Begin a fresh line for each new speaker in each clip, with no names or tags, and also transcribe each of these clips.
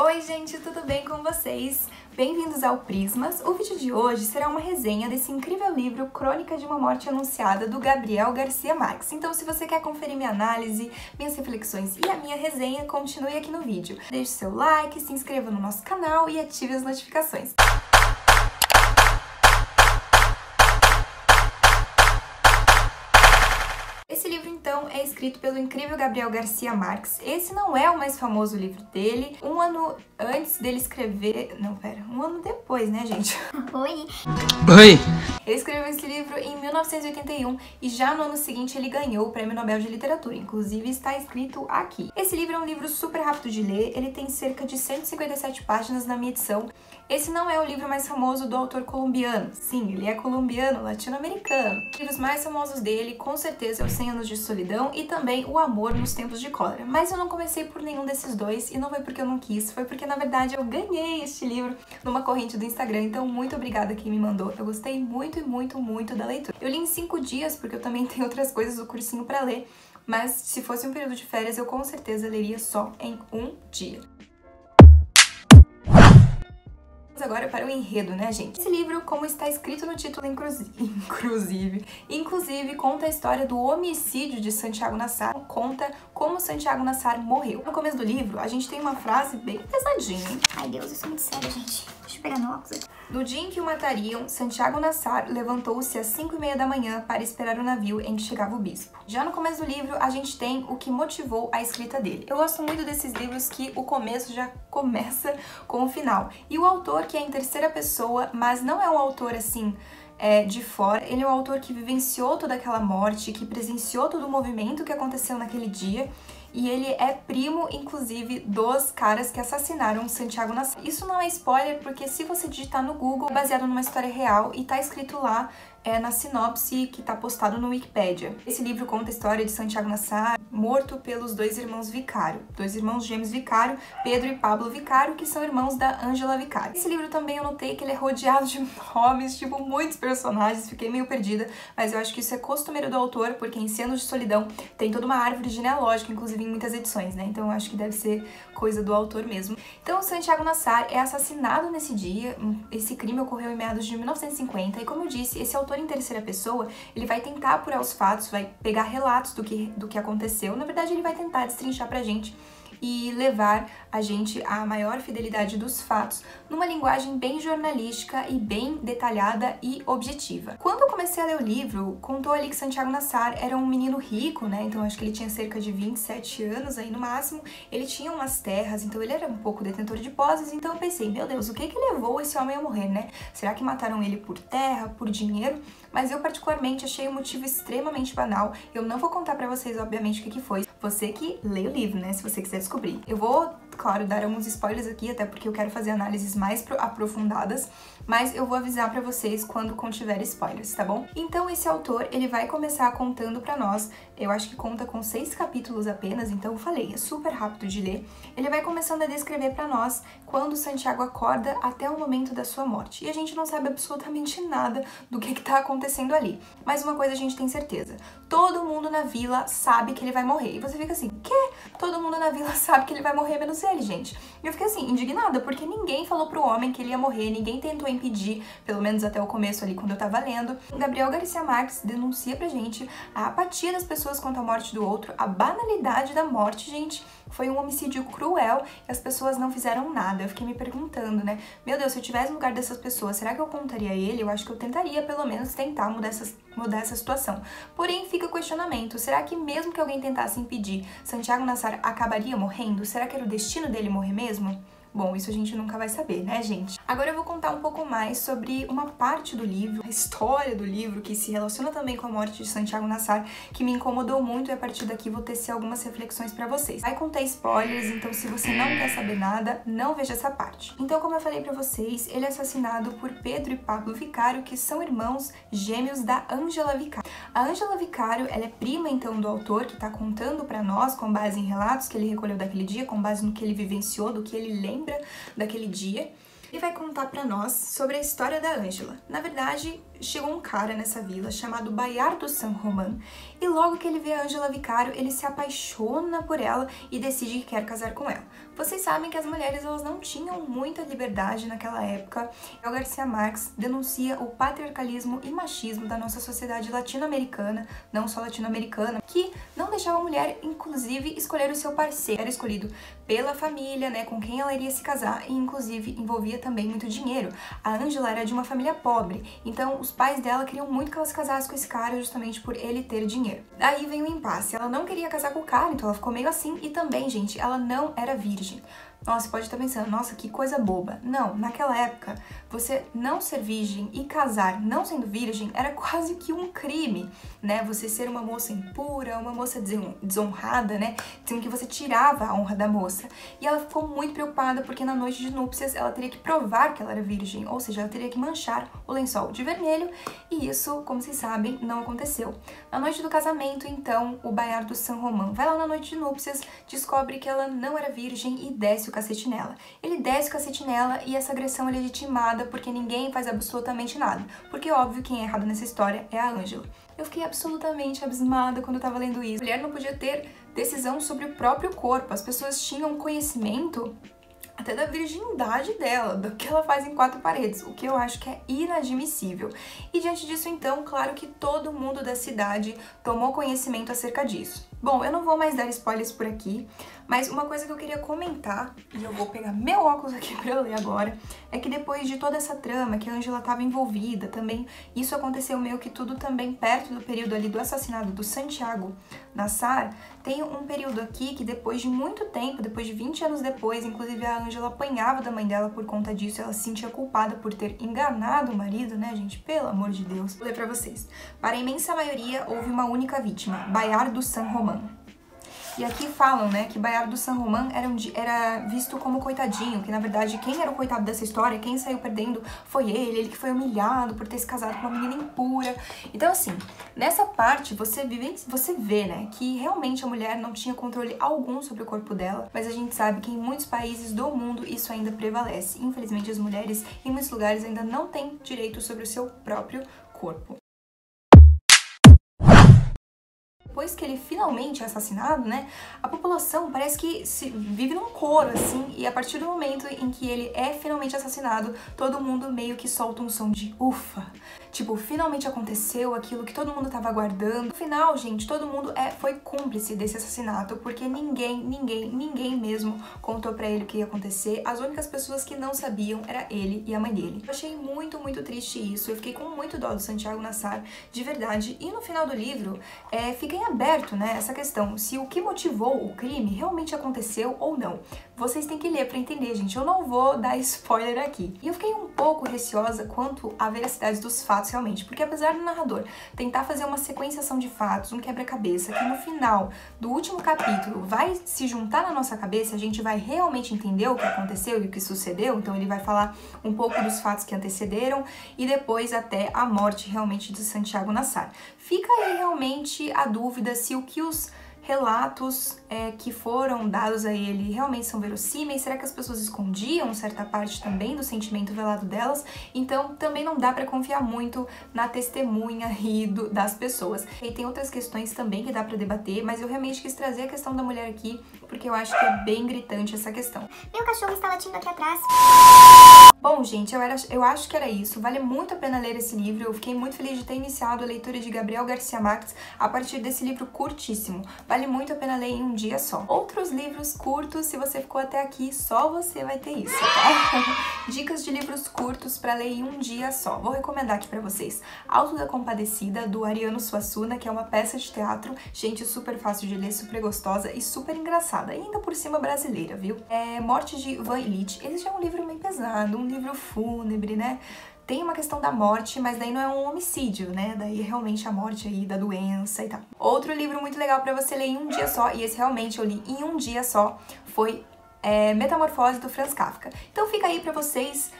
Oi gente, tudo bem com vocês? Bem-vindos ao Prismas. O vídeo de hoje será uma resenha desse incrível livro Crônica de uma Morte Anunciada, do Gabriel Garcia Marques. Então, se você quer conferir minha análise, minhas reflexões e a minha resenha, continue aqui no vídeo. Deixe seu like, se inscreva no nosso canal e ative as notificações. Esse livro, então, é escrito pelo incrível Gabriel Garcia Marques. Esse não é o mais famoso livro dele. Um ano antes dele escrever... Não, pera. Um ano depois, né, gente?
Oi!
Oi!
Ele escreveu esse livro em 1981 e já no ano seguinte ele ganhou o Prêmio Nobel de Literatura. Inclusive, está escrito aqui. Esse livro é um livro super rápido de ler. Ele tem cerca de 157 páginas na minha edição. Esse não é o livro mais famoso do autor colombiano. Sim, ele é colombiano, latino-americano. Os livros mais famosos dele, com certeza, é Os 100 Anos de Solidão e também O Amor nos Tempos de Cólera. Mas eu não comecei por nenhum desses dois e não foi porque eu não quis, foi porque, na verdade, eu ganhei este livro numa corrente do Instagram. Então, muito obrigada quem me mandou. Eu gostei muito da leitura. Eu li em 5 dias, porque eu também tenho outras coisas do cursinho pra ler, mas se fosse um período de férias, eu com certeza leria só em um dia. Agora para o enredo, né, gente? Esse livro, como está escrito no título, inclusive, conta a história do homicídio de Santiago Nassar, conta como Santiago Nassar morreu. No começo do livro, a gente tem uma frase bem pesadinha, hein?
Ai, Deus, eu sou muito séria, gente. Deixa eu pegar meu óculos.
No dia em que o matariam, Santiago Nassar levantou-se às 5h30 da manhã para esperar o navio em que chegava o bispo. Já no começo do livro, a gente tem o que motivou a escrita dele. Eu gosto muito desses livros que o começo já começa com o final. E o autor, que é em terceira pessoa, mas não é um autor assim... de fora, ele é um autor que vivenciou toda aquela morte, que presenciou todo o movimento que aconteceu naquele dia, e ele é primo, inclusive, dos caras que assassinaram Santiago Nassar. Isso não é spoiler, porque se você digitar no Google, é baseado numa história real e tá escrito lá na sinopse que tá postado no Wikipedia. Esse livro conta a história de Santiago Nassar, morto pelos dois irmãos Vicário, dois irmãos gêmeos Vicário, Pedro e Pablo Vicário, que são irmãos da Ângela Vicário. Esse livro também eu notei que ele é rodeado de nomes, tipo, muitos personagens, fiquei meio perdida, mas eu acho que isso é costumeiro do autor, porque em 100 Anos de Solidão tem toda uma árvore genealógica, inclusive em muitas edições, né? Então eu acho que deve ser coisa do autor mesmo. Então, Santiago Nassar é assassinado nesse dia. Esse crime ocorreu em meados de 1950 e, como eu disse, esse autor em terceira pessoa, ele vai tentar apurar os fatos, vai pegar relatos do que aconteceu. Na verdade, ele vai tentar destrinchar pra gente e levar a gente à maior fidelidade dos fatos, numa linguagem bem jornalística e bem detalhada e objetiva. Quando eu comecei a ler o livro, contou ali que Santiago Nassar era um menino rico, né? Então acho que ele tinha cerca de 27 anos aí no máximo, ele tinha umas terras, então ele era um pouco detentor de posses, então eu pensei, meu Deus, o que levou esse homem a morrer, né? Será que mataram ele por terra, por dinheiro? Mas eu particularmente achei o motivo extremamente banal. Eu não vou contar pra vocês, obviamente, o que foi. Você que lê o livro, né? Se você quiser descobrir. Eu vou, claro, dar alguns spoilers aqui, até porque eu quero fazer análises mais aprofundadas, mas eu vou avisar pra vocês quando contiver spoilers, tá bom? Então esse autor, ele vai começar contando pra nós, eu acho que conta com 6 capítulos apenas, então eu falei, é super rápido de ler. Ele vai começando a descrever pra nós quando Santiago acorda até o momento da sua morte. E a gente não sabe absolutamente nada do que tá acontecendo ali. Mas uma coisa a gente tem certeza, todo mundo na vila sabe que ele vai morrer. E você fica assim, quê? Todo mundo na vila sabe que ele vai morrer, menos ele, gente. E eu fiquei assim, indignada, porque ninguém falou pro homem que ele ia morrer, ninguém tentou impedir, pelo menos até o começo ali, quando eu tava lendo. Gabriel Garcia Marques denuncia pra gente a apatia das pessoas quanto à morte do outro, a banalidade da morte, gente. Foi um homicídio cruel e as pessoas não fizeram nada. Eu fiquei me perguntando, né? Meu Deus, se eu tivesse no lugar dessas pessoas, será que eu contaria ele? Eu acho que eu tentaria, pelo menos, tentar mudar essa situação. Porém, fica o questionamento. Será que mesmo que alguém tentasse impedir, Santiago Nassar acabaria morrendo? Será que era o destino dele morrer mesmo? Bom, isso a gente nunca vai saber, né, gente? Agora eu vou contar um pouco mais sobre uma parte do livro, a história do livro, que se relaciona também com a morte de Santiago Nassar, que me incomodou muito, e a partir daqui vou tecer algumas reflexões pra vocês. Vai conter spoilers, então se você não quer saber nada, não veja essa parte. Então, como eu falei pra vocês, ele é assassinado por Pedro e Pablo Vicário, que são irmãos gêmeos da Ângela Vicário. A Ângela Vicário, ela é prima, então, do autor, que tá contando pra nós, com base em relatos que ele recolheu daquele dia, com base no que ele vivenciou, do que ele lembra daquele dia. Ele vai contar pra nós sobre a história da Ângela. Na verdade, chegou um cara nessa vila chamado Bayard do Saint-Romain e logo que ele vê a Ângela Vicário, ele se apaixona por ela e decide que quer casar com ela. Vocês sabem que as mulheres elas não tinham muita liberdade naquela época. O Garcia Marques denuncia o patriarcalismo e machismo da nossa sociedade latino-americana, não só latino-americana, que não deixava a mulher, inclusive, escolher o seu parceiro. Era escolhido pela família, né, com quem ela iria se casar e, inclusive, envolvia também muito dinheiro. A Ângela era de uma família pobre, então os pais dela queriam muito que ela se casasse com esse cara justamente por ele ter dinheiro. Daí vem o impasse. Ela não queria casar com o cara, então ela ficou meio assim e também, gente, ela não era virgem. Nossa, pode estar pensando, nossa, que coisa boba. Não, naquela época, você não ser virgem e casar não sendo virgem era quase que um crime, né? Você ser uma moça impura, uma moça desonrada, né? Diziam que você tirava a honra da moça. E ela ficou muito preocupada porque na noite de núpcias ela teria que provar que ela era virgem, ou seja, ela teria que manchar o lençol de vermelho e isso, como vocês sabem, não aconteceu. Na noite do casamento, então, o Bayard do Saint-Romain vai lá na noite de núpcias, descobre que ela não era virgem e desce o cacete nela. Ele desce o cacete nela e essa agressão é legitimada porque ninguém faz absolutamente nada. Porque, óbvio, quem é errado nessa história é a Ângela. Eu fiquei absolutamente abismada quando eu tava lendo isso. A mulher não podia ter decisão sobre o próprio corpo. As pessoas tinham conhecimento até da virgindade dela, do que ela faz em quatro paredes, o que eu acho que é inadmissível. E diante disso, então, claro que todo mundo da cidade tomou conhecimento acerca disso. Bom, eu não vou mais dar spoilers por aqui, mas uma coisa que eu queria comentar, e eu vou pegar meu óculos aqui pra eu ler agora, é que depois de toda essa trama que a Ângela estava envolvida, também isso aconteceu meio que tudo também perto do período ali do assassinato do Santiago Nassar, tem um período aqui que depois de muito tempo, depois de 20 anos depois, inclusive a Ângela apanhava da mãe dela por conta disso, ela se sentia culpada por ter enganado o marido, né, gente? Pelo amor de Deus. Vou ler pra vocês. Para a imensa maioria, houve uma única vítima, Bayard do Saint-Romain. E aqui falam, né, que Bayard do Saint-Romain era visto como coitadinho, que na verdade quem era o coitado dessa história, quem saiu perdendo foi ele que foi humilhado por ter se casado com uma menina impura. Então assim, nessa parte você vê, né, que realmente a mulher não tinha controle algum sobre o corpo dela, mas a gente sabe que em muitos países do mundo isso ainda prevalece. Infelizmente as mulheres em muitos lugares ainda não têm direito sobre o seu próprio corpo. Depois que ele finalmente é assassinado, né, a população parece que vive num coro, assim, e a partir do momento em que ele é finalmente assassinado, todo mundo meio que solta um som de ufa. Tipo, finalmente aconteceu aquilo que todo mundo tava aguardando. No final, gente, todo mundo foi cúmplice desse assassinato, porque ninguém mesmo contou pra ele o que ia acontecer. As únicas pessoas que não sabiam era ele e a mãe dele. Eu achei muito, muito triste isso. Eu fiquei com muito dó do Santiago Nassar, de verdade. E no final do livro, fica em aberto, né, essa questão, se o que motivou o crime realmente aconteceu ou não. Vocês têm que ler pra entender, gente. Eu não vou dar spoiler aqui. E eu fiquei um pouco receosa quanto à veracidade dos fatos realmente, porque apesar do narrador tentar fazer uma sequenciação de fatos, um quebra-cabeça, que no final do último capítulo vai se juntar na nossa cabeça, a gente vai realmente entender o que aconteceu e o que sucedeu, então ele vai falar um pouco dos fatos que antecederam e depois até a morte realmente de Santiago Nassar. Fica aí realmente a dúvida se o que os relatos que foram dados a ele realmente são verossímeis? Será que as pessoas escondiam certa parte também do sentimento velado delas? Então também não dá pra confiar muito na testemunha das pessoas. E tem outras questões também que dá pra debater, mas eu realmente quis trazer a questão da mulher aqui, porque eu acho que é bem gritante essa questão.
Meu cachorro está latindo aqui atrás.
Bom, gente, eu acho que era isso. Vale muito a pena ler esse livro. Eu fiquei muito feliz de ter iniciado a leitura de Gabriel Garcia Marques a partir desse livro curtíssimo. Vale muito a pena ler em um dia só. Outros livros curtos, se você ficou até aqui, só você vai ter isso, tá? Dicas de livros curtos pra ler em um dia só. Vou recomendar aqui pra vocês Alto da Compadecida, do Ariano Suassuna, que é uma peça de teatro, gente, super fácil de ler, super gostosa e super engraçada. E ainda por cima brasileira, viu? Morte de Van Illich. Esse já é um livro meio pesado, um livro fúnebre, né? Tem uma questão da morte, mas daí não é um homicídio, né? Daí é realmente a morte aí da doença e tal. Outro livro muito legal pra você ler em um dia só, e esse realmente eu li em um dia só, foi Metamorfose, do Franz Kafka. Então fica aí pra vocês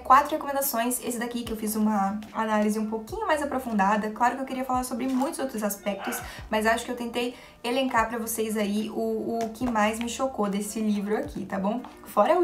4 recomendações. Esse daqui que eu fiz uma análise um pouquinho mais aprofundada. Claro que eu queria falar sobre muitos outros aspectos, mas acho que eu tentei elencar pra vocês aí o que mais me chocou desse livro aqui, tá bom? Fora o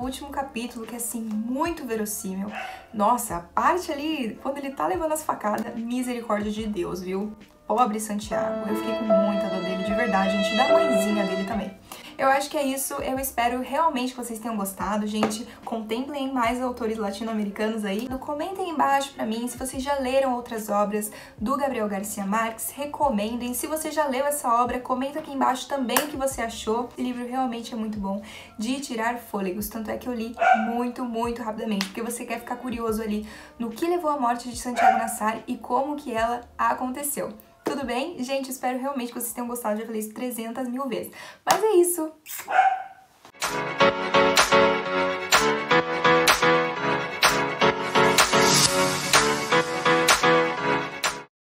último capítulo, que é assim, muito verossímil. Nossa, a parte ali, quando ele tá levando as facadas, misericórdia de Deus, viu? Pobre Santiago, eu fiquei com muita dor dele, de verdade, gente, da mãezinha dele também. Eu acho que é isso, eu espero realmente que vocês tenham gostado, gente. Contemplem mais autores latino-americanos aí. Comentem embaixo pra mim se vocês já leram outras obras do Gabriel Garcia Marques, recomendem. Se você já leu essa obra, comenta aqui embaixo também o que você achou. Esse livro realmente é muito bom de tirar fôlegos, tanto é que eu li muito, muito rapidamente, porque você quer ficar curioso ali no que levou à morte de Santiago Nassar e como que ela aconteceu. Tudo bem? Gente, espero realmente que vocês tenham gostado, já falei isso 300 mil vezes. Mas é isso,